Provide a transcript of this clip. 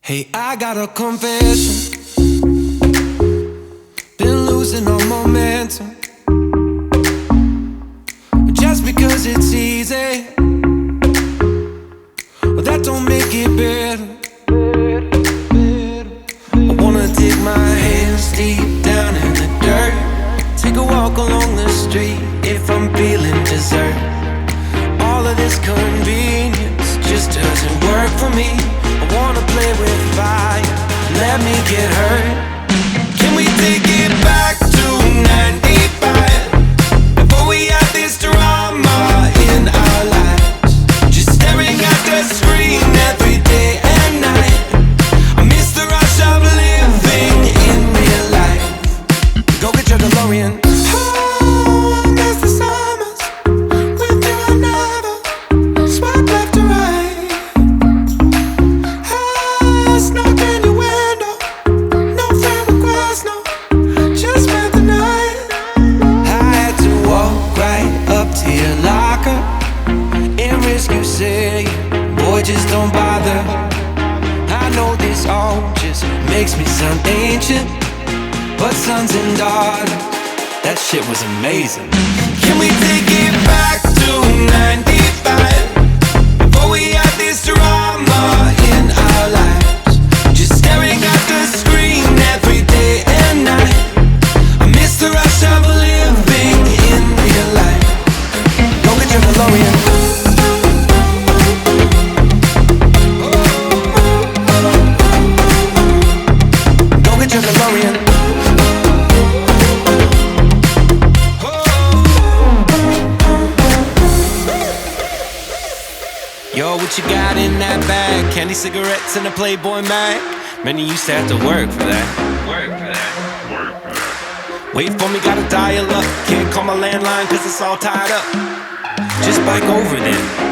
Hey, I got a confession. Been losing all momentum. Just because it's easy, well, that don't make it better. I wanna dig my hands deep down in the dirt. Take a walk along the street if I'm feeling dessert. All of this convenience just doesn't work for me. I wanna play with fire, let me get hurt. Can we take it back to 95? Before we had this drama in our lives, just staring at the screen every day and night. I miss the rush of living in real life. Go get your DeLorean. Oh, I miss the summers with you and never swipe left to right. Snuck in your window, no friend request, no, just spent the night. I had to walk right up to your locker and risk you saying, boy, just don't bother. I know this all just makes me sound ancient, but sons and daughters, that shit was amazing. Can we take it back to 95? Before we had this drama in our lives. Staring at the screen every day and night. I miss the rush of living in real life. Go get your DeLorean. Go get your DeLorean. Yo, what you got in that bag? Candy, cigarettes, and a Playboy mag? Man, you used to have to work for that. Wait for me, gotta dial up. Can't call my landline cause it's all tied up. Just bike over then.